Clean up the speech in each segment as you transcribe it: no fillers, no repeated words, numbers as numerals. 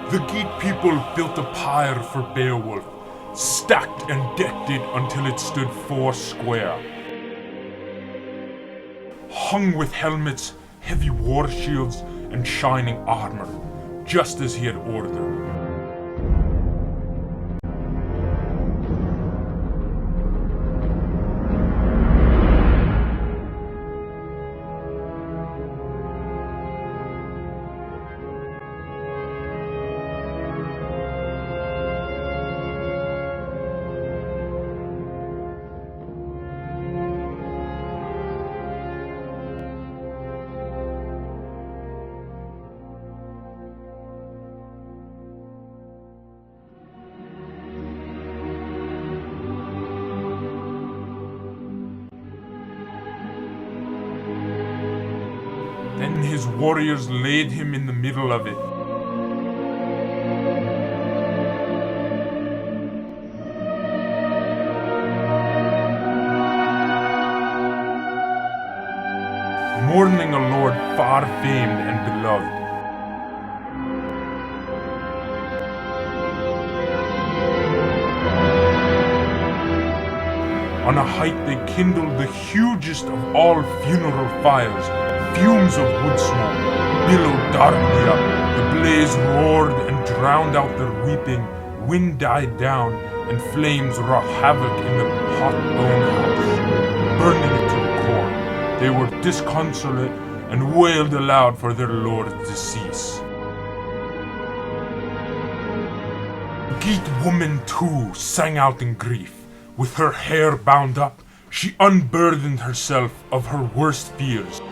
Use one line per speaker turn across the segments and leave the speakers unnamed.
The Geat people built a pyre for Beowulf, stacked and decked it until it stood 4 square. Hung with helmets, heavy war shields, and shining armor, just as he had ordered. Then his warriors laid him in the middle of it. Mourning a lord far famed and beloved. On a height they kindled the hugest of all funeral fires. Fumes of wood smoke billowed darkly up. The blaze roared and drowned out their weeping. Wind died down, and flames wrought havoc in the hot bone house, burning it to the core. They were disconsolate and wailed aloud for their lord's decease. The Geat woman too sang out in grief. With her hair bound up, she unburdened herself of her worst fears.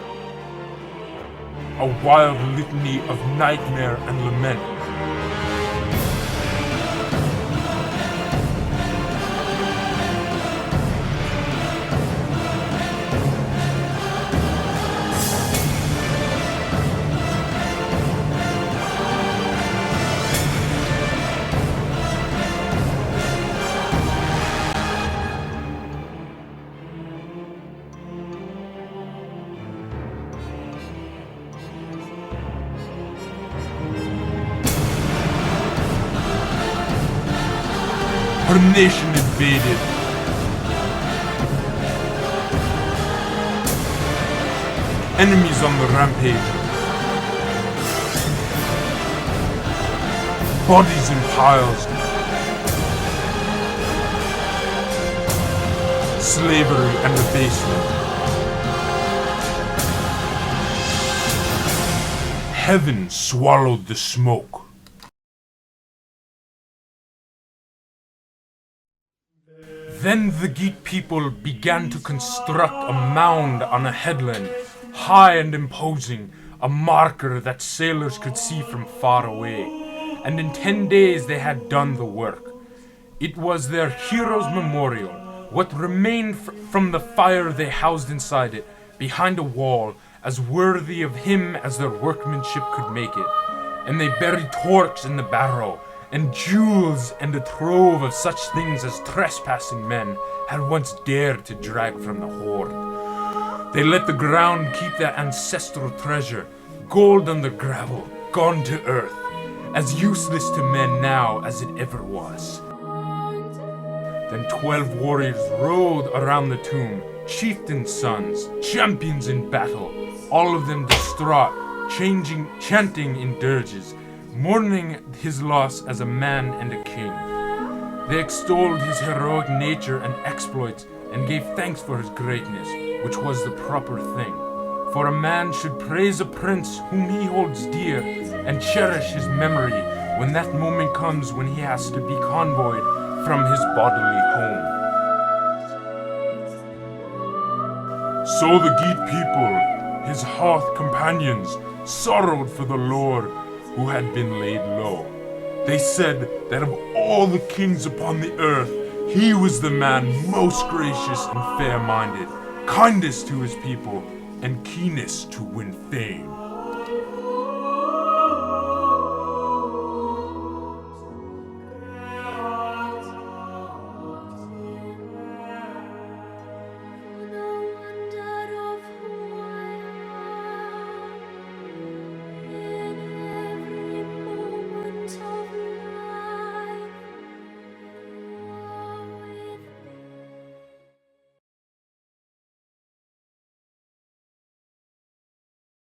A wild litany of nightmare and lament. Her nation invaded. Enemies on the rampage. Bodies in piles. Slavery and abasement. Heaven swallowed the smoke. Then the Geat people began to construct a mound on a headland, high and imposing, a marker that sailors could see from far away. And in 10 days they had done the work. It was their hero's memorial, what remained from the fire they housed inside it, behind a wall, as worthy of him as their workmanship could make it. And they buried torques in the barrow, and jewels and a trove of such things as trespassing men had once dared to drag from the hoard. They let the ground keep their ancestral treasure, gold on the gravel, gone to earth, as useless to men now as it ever was. Then 12 warriors rode around the tomb, chieftains' sons, champions in battle, all of them distraught, chanting in dirges, mourning his loss as a man and a king. They extolled his heroic nature and exploits and gave thanks for his greatness, which was the proper thing. For a man should praise a prince whom he holds dear and cherish his memory when that moment comes when he has to be convoyed from his bodily home. So the Geat people, his hearth companions, sorrowed for the lord who had been laid low. They said that of all the kings upon the earth, he was the man most gracious and fair-minded, kindest to his people, and keenest to win fame.